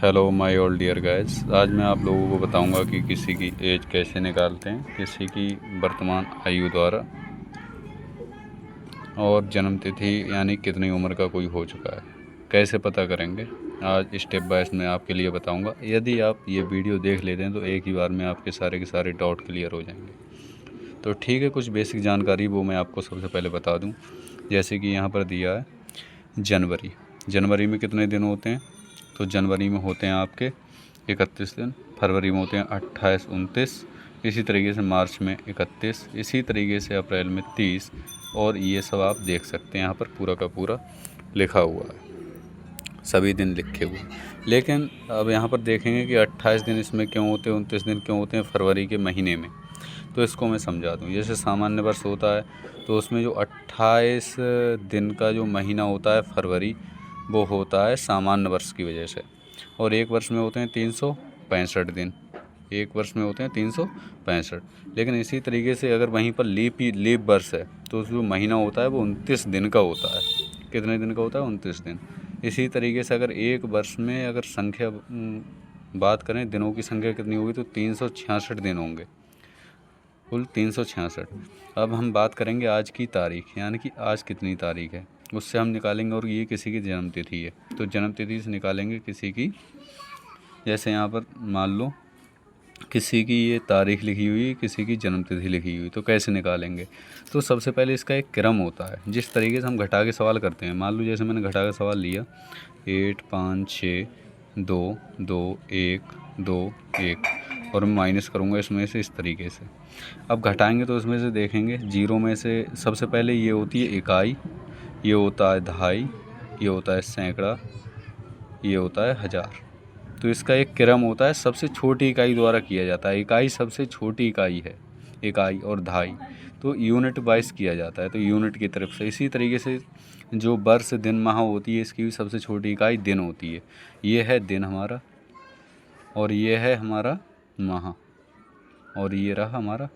Hello my all dear guys. आज मैं आप लोगों को बताऊंगा कि किसी की एज कैसे निकालते हैं, किसी की वर्तमान आयु द्वारा, और जन्म तिथि यानी कितनी उम्र का कोई हो चुका है कैसे पता करेंगे। आज स्टेप बाय स्टेप मैं आपके लिए बताऊंगा। यदि आप ये वीडियो देख लेते हैं तो एक ही बार में आपके सारे के सारे डाउट क्लियर हो जाएंगे। तो ठीक है, कुछ बेसिक जानकारी वो मैं आपको सबसे पहले बता दूँ। जैसे कि यहाँ पर दिया है जनवरी में कितने दिन होते हैं, तो जनवरी में होते हैं आपके 31 दिन, फरवरी में होते हैं 28, 29, इसी तरीके से मार्च में 31, इसी तरीके से अप्रैल में 30, और ये सब आप देख सकते हैं यहाँ पर पूरा का पूरा लिखा हुआ है, सभी दिन लिखे हुए। लेकिन अब यहाँ पर देखेंगे कि 28 दिन इसमें क्यों होते हैं, 29 दिन क्यों होते हैं फरवरी के महीने में, तो इसको मैं समझा दूँ। जैसे सामान्य वर्ष होता है तो उसमें जो 28 दिन का जो महीना होता है फरवरी, वो होता है सामान्य वर्ष की वजह से, और एक वर्ष में होते हैं 365 दिन, एक वर्ष में होते हैं 365। लेकिन इसी तरीके से अगर वहीं पर लीप वर्ष है तो जो महीना होता है वो 29 दिन का होता है। कितने दिन का होता है? 29 दिन। इसी तरीके से अगर एक वर्ष में अगर संख्या बात करें, दिनों की संख्या कितनी होगी, तो 366 दिन होंगे, कुल 366। अब हम बात करेंगे आज की तारीख, यानी कि आज कितनी तारीख है, उससे हम निकालेंगे। और ये किसी की जन्म तिथि है तो जन्म तिथि से निकालेंगे किसी की। जैसे यहाँ पर मान लो किसी की ये तारीख लिखी हुई, किसी की जन्म तिथि लिखी हुई, तो कैसे निकालेंगे। तो सबसे पहले इसका एक क्रम होता है, जिस तरीके से हम घटा के सवाल करते हैं। मान लो जैसे मैंने घटा के सवाल लिया 8, 5, 6, 2, 2, 1, 2, 1, और मैं माइनस करूँगा इसमें से इस तरीके से। अब घटाएंगे तो इसमें से देखेंगे जीरो में से सबसे पहले ये होती है इकाई, ये होता है दहाई, ये होता है सैकड़ा, ये होता है हज़ार। तो इसका एक क्रम होता है, सबसे छोटी इकाई द्वारा किया जाता है। इकाई सबसे छोटी इकाई है, इकाई और दहाई, तो यूनिट वाइज किया जाता है, तो यूनिट की तरफ से। इसी तरीके से जो वर्ष, दिन, माह होती है, इसकी भी सबसे छोटी इकाई दिन होती है। ये है दिन हमारा, और ये है हमारा माह, और ये रहा हमारा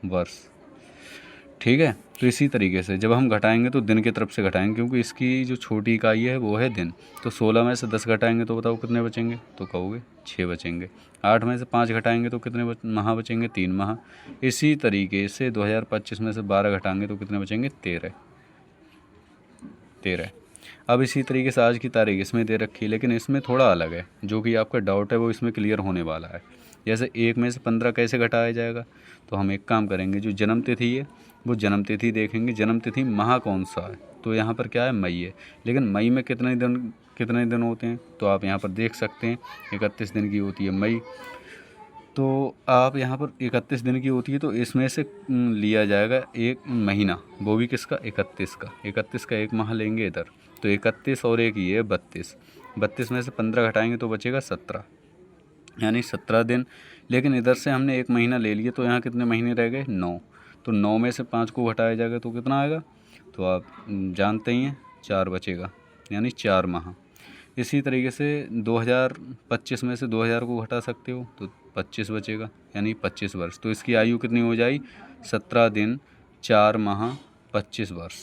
वर्ष। ठीक है, तो इसी तरीके से जब हम घटाएंगे तो दिन की तरफ से घटाएंगे, क्योंकि इसकी जो छोटी इकाई है वो है दिन। तो 16 में से 10 घटाएंगे तो बताओ कितने बचेंगे, तो कहोगे 6 बचेंगे। 8 में से 5 घटाएंगे तो कितने माह बचेंगे, 3 माह। इसी तरीके से 2025 में से 12 घटाएंगे तो कितने बचेंगे, 13। अब इसी तरीके से आज की तारीख इसमें दे रखी है, लेकिन इसमें थोड़ा अलग है। जो कि आपका डाउट है वो इसमें क्लियर होने वाला है। जैसे 1 में से 15 कैसे घटाया जाएगा, तो हम एक काम करेंगे, जो जन्म तिथि है वो जन्म तिथि देखेंगे। जन्म तिथि माह कौन सा है, तो यहाँ पर क्या है, मई है। लेकिन मई में कितने दिन होते हैं, तो आप यहाँ पर देख सकते हैं 31 दिन की होती है मई। तो आप यहाँ पर 31 दिन की होती है, तो इसमें से लिया जाएगा एक महीना, वो भी किसका, 31 का। 31 का एक माह लेंगे इधर, तो 31 और एक ये 32। 32 में से 15 घटाएंगे तो बचेगा 17, यानी 17 दिन। लेकिन इधर से हमने एक महीना ले लिए, तो यहाँ कितने महीने रह गए, 9। तो 9 में से 5 को घटाया जाएगा तो कितना आएगा, तो आप जानते ही हैं 4 बचेगा, यानी 4 माह। इसी तरीके से 2025 में से 2000 को घटा सकते हो तो 25 बचेगा, यानी 25 वर्ष। तो इसकी आयु कितनी हो जाएगी, 17 दिन, 4 माह, 25 वर्ष।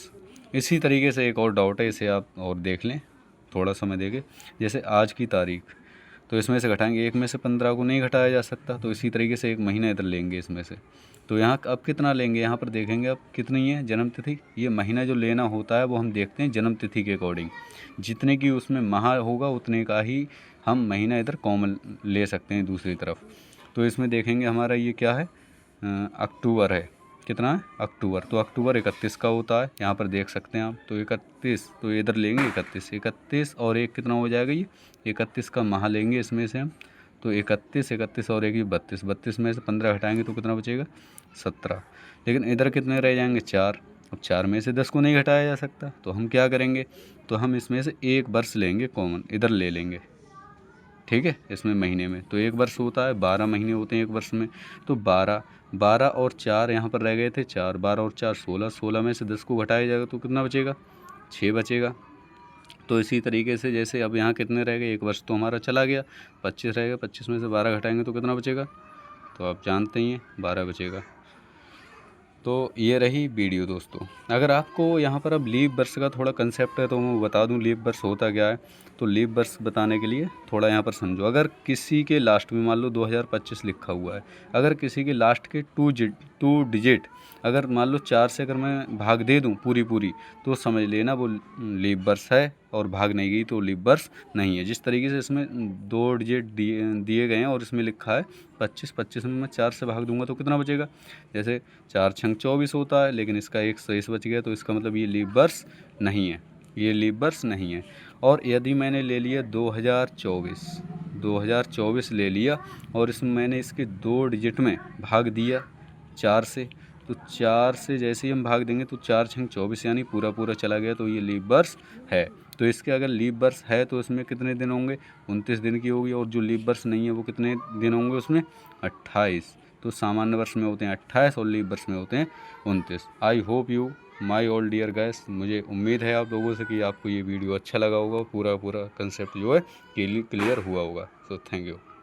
इसी तरीके से एक और डाउट है, इसे आप और देख लें थोड़ा समय देके। जैसे आज की तारीख, तो इसमें से घटाएंगे, 1 में से 15 को नहीं घटाया जा सकता, तो इसी तरीके से एक महीना इधर लेंगे इसमें से। तो यहाँ अब कितना लेंगे, यहाँ पर देखेंगे अब कितनी है जन्म तिथि। ये महीना जो लेना होता है वो हम देखते हैं जन्म तिथि के अकॉर्डिंग। जितने की उसमें माह होगा उतने का ही हम महीना इधर कॉमन ले सकते हैं दूसरी तरफ। तो इसमें देखेंगे हमारा ये क्या है, अक्टूबर है। कितना है, अक्टूबर। तो अक्टूबर 31 का होता है, यहाँ पर देख सकते हैं आप। तो 31, तो इधर लेंगे 31 और एक कितना हो जाएगा, ये 31 का माह लेंगे इसमें से हम। तो 31 और एक 32 में से 15 घटाएंगे तो कितना बचेगा, 17। लेकिन इधर कितने रह जाएंगे, 4। अब 4 में से 10 को नहीं घटाया जा सकता, तो हम क्या करेंगे, तो हम इसमें से एक वर्ष लेंगे कॉमन, इधर ले लेंगे। ठीक है, इसमें महीने में तो एक वर्ष होता है, 12 महीने होते हैं एक वर्ष में। तो 12 और 4 यहाँ पर रह गए थे, 4, 12 और 4 16। 16 में से 10 को घटाया जाएगा तो कितना बचेगा, 6 बचेगा। तो इसी तरीके से जैसे अब यहाँ कितने रह गए, एक वर्ष तो हमारा चला गया, 25 रहेगा। 25 में से 12 घटाएंगे तो कितना बचेगा, तो आप जानते ही हैं 12 बचेगा। तो ये रही वीडियो दोस्तों। अगर आपको यहाँ पर अब लीप वर्ष का थोड़ा कंसेप्ट है तो मैं बता दूँ लीप वर्ष होता क्या है। तो लीप वर्ष बताने के लिए थोड़ा यहाँ पर समझो। अगर किसी के लास्ट में मान लो 2025 लिखा हुआ है, अगर किसी के लास्ट के टू डिजिट अगर मान लो 4 से अगर मैं भाग दे दूँ पूरी तो समझ लेना वो लीप वर्ष है, और भाग नहीं गई तो लीप वर्ष नहीं है। जिस तरीके से इसमें 2 डिजिट दिए गए हैं और इसमें लिखा है 25 में मैं 4 से भाग दूंगा तो कितना बचेगा। जैसे 4 छंग 24 होता है, लेकिन इसका एक शेष बच गया, तो इसका मतलब ये लीप वर्ष नहीं है, ये लीप वर्ष नहीं है। और यदि मैंने ले लिया 2024 ले लिया और इसमें मैंने इसके 2 डिजिट में भाग दिया 4 से, तो 4 से जैसे ही हम भाग देंगे तो 4 छंग 24 यानी पूरा चला गया, तो ये लीप वर्ष है। तो इसके अगर लीप वर्ष है तो इसमें कितने दिन होंगे, 29 दिन की होगी, और जो लीप वर्ष नहीं है वो कितने दिन होंगे उसमें, 28। तो सामान्य वर्ष में होते हैं 28 और लीप वर्ष में होते हैं 29। I hope you my all dear guys, मुझे उम्मीद है आप लोगों से कि आपको ये वीडियो अच्छा लगा होगा, पूरा कंसेप्ट जो है क्लियर हुआ होगा। So thank you.